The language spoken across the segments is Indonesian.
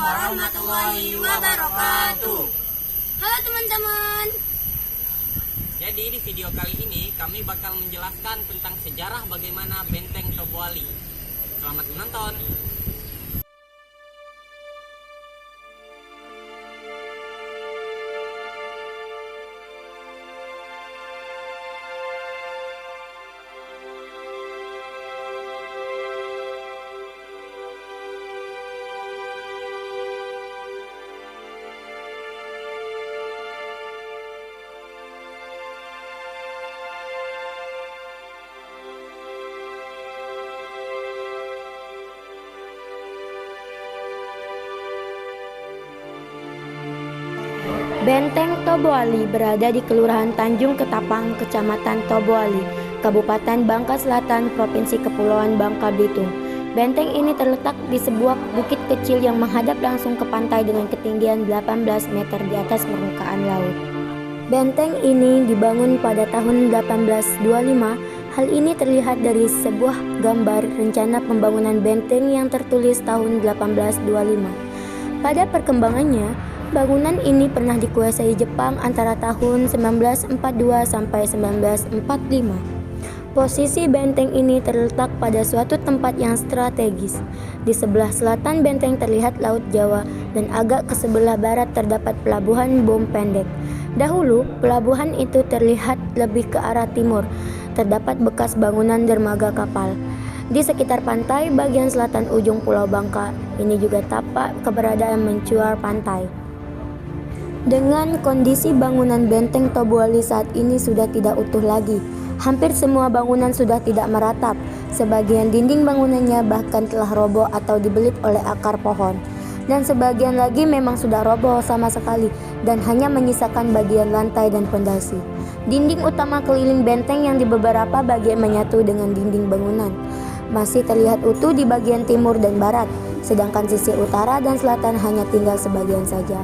warahmatullahi wabarakatuh. Halo teman-teman. Jadi di video kali ini kami bakal menjelaskan tentang sejarah bagaimana Benteng Tobuali. Selamat menonton. Benteng Tobuali berada di Kelurahan Tanjung Ketapang, Kecamatan Tobuali, Kabupaten Bangka Selatan, Provinsi Kepulauan Bangka Belitung. Benteng ini terletak di sebuah bukit kecil yang menghadap langsung ke pantai dengan ketinggian 18 meter di atas permukaan laut. Benteng ini dibangun pada tahun 1825. Hal ini terlihat dari sebuah gambar rencana pembangunan benteng yang tertulis tahun 1825. Pada perkembangannya, bangunan ini pernah dikuasai Jepang antara tahun 1942 sampai 1945. Posisi benteng ini terletak pada suatu tempat yang strategis. Di sebelah selatan benteng terlihat Laut Jawa dan agak ke sebelah barat terdapat pelabuhan Bom Pendek. Dahulu, pelabuhan itu terlihat lebih ke arah timur. Terdapat bekas bangunan dermaga kapal. Di sekitar pantai bagian selatan ujung Pulau Bangka, ini juga tampak keberadaan mencuar pantai. Dengan kondisi bangunan Benteng Tobuali saat ini sudah tidak utuh lagi. Hampir semua bangunan sudah tidak meratap. Sebagian dinding bangunannya bahkan telah roboh atau dibelit oleh akar pohon. Dan sebagian lagi memang sudah roboh sama sekali dan hanya menyisakan bagian lantai dan pondasi. Dinding utama keliling benteng yang di beberapa bagian menyatu dengan dinding bangunan masih terlihat utuh di bagian timur dan barat, sedangkan sisi utara dan selatan hanya tinggal sebagian saja.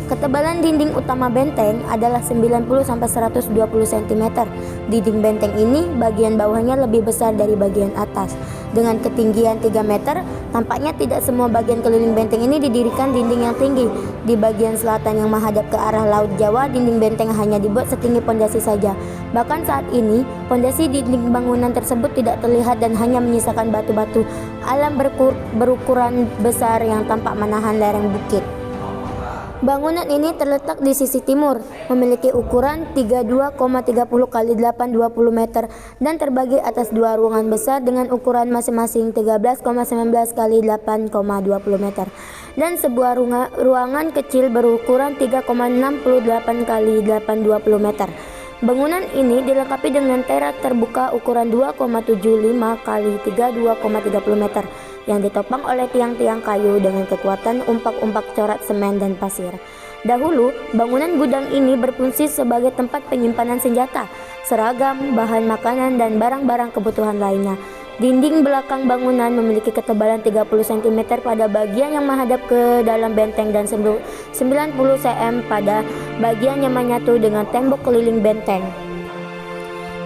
Ketebalan dinding utama benteng adalah 90-120 cm. Dinding benteng ini bagian bawahnya lebih besar dari bagian atas. Dengan ketinggian 3 meter, tampaknya tidak semua bagian keliling benteng ini didirikan dinding yang tinggi. Di bagian selatan yang menghadap ke arah Laut Jawa, dinding benteng hanya dibuat setinggi pondasi saja. Bahkan saat ini, pondasi dinding bangunan tersebut tidak terlihat dan hanya menyisakan batu-batu alam berukuran besar yang tampak menahan lereng bukit. Bangunan ini terletak di sisi timur, memiliki ukuran 32,30 x 820 meter dan terbagi atas dua ruangan besar dengan ukuran masing-masing 13,19 x 8,20 meter dan sebuah ruangan kecil berukuran 3,68 x 820 meter. Bangunan ini dilengkapi dengan teras terbuka ukuran 2,75 x 32,30 meter yang ditopang oleh tiang-tiang kayu dengan kekuatan umpak-umpak corak semen dan pasir. Dahulu, bangunan gudang ini berfungsi sebagai tempat penyimpanan senjata, seragam, bahan makanan, dan barang-barang kebutuhan lainnya. Dinding belakang bangunan memiliki ketebalan 30 cm pada bagian yang menghadap ke dalam benteng dan 90 cm pada bagian yang menyatu dengan tembok keliling benteng.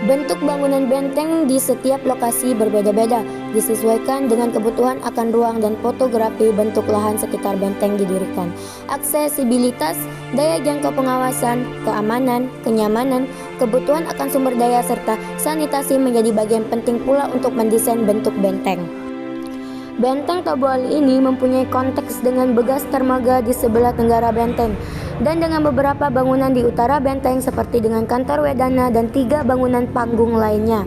Bentuk bangunan benteng di setiap lokasi berbeda-beda, disesuaikan dengan kebutuhan akan ruang dan topografi bentuk lahan sekitar benteng didirikan. Aksesibilitas, daya jangkau pengawasan, keamanan, kenyamanan, kebutuhan akan sumber daya serta sanitasi menjadi bagian penting pula untuk mendesain bentuk benteng. Benteng Tobuali ini mempunyai konteks dengan bekas dermaga di sebelah tenggara benteng dan dengan beberapa bangunan di utara benteng seperti dengan kantor wedana dan 3 bangunan panggung lainnya.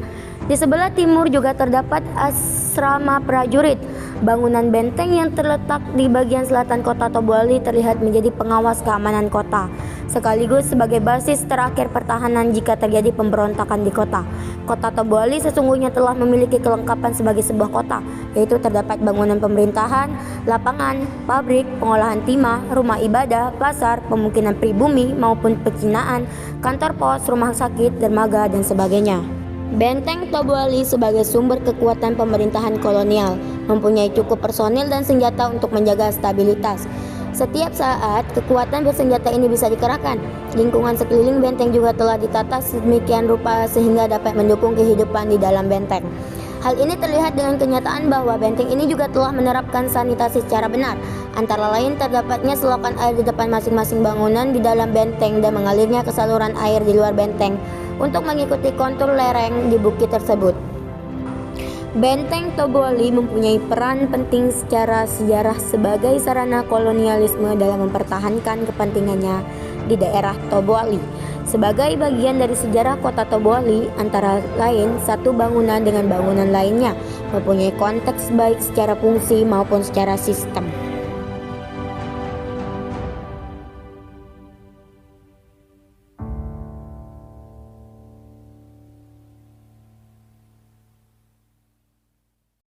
Di sebelah timur juga terdapat asrama prajurit. Bangunan benteng yang terletak di bagian selatan kota Tobuali terlihat menjadi pengawas keamanan kota, sekaligus sebagai basis terakhir pertahanan jika terjadi pemberontakan di kota. Kota Tobuali sesungguhnya telah memiliki kelengkapan sebagai sebuah kota, yaitu terdapat bangunan pemerintahan, lapangan, pabrik, pengolahan timah, rumah ibadah, pasar, pemukiman pribumi maupun pecinaan, kantor pos, rumah sakit, dermaga, dan sebagainya. Benteng Tobuali sebagai sumber kekuatan pemerintahan kolonial, mempunyai cukup personil dan senjata untuk menjaga stabilitas. Setiap saat, kekuatan bersenjata ini bisa dikerahkan. Lingkungan sekeliling benteng juga telah ditata sedemikian rupa sehingga dapat mendukung kehidupan di dalam benteng. Hal ini terlihat dengan kenyataan bahwa benteng ini juga telah menerapkan sanitasi secara benar. Antara lain terdapatnya selokan air di depan masing-masing bangunan di dalam benteng dan mengalirnya ke saluran air di luar benteng untuk mengikuti kontur lereng di bukit tersebut. Benteng Toboli mempunyai peran penting secara sejarah sebagai sarana kolonialisme dalam mempertahankan kepentingannya di daerah Toboli. Sebagai bagian dari sejarah kota Toboli, antara lain satu bangunan dengan bangunan lainnya mempunyai konteks baik secara fungsi maupun secara sistem.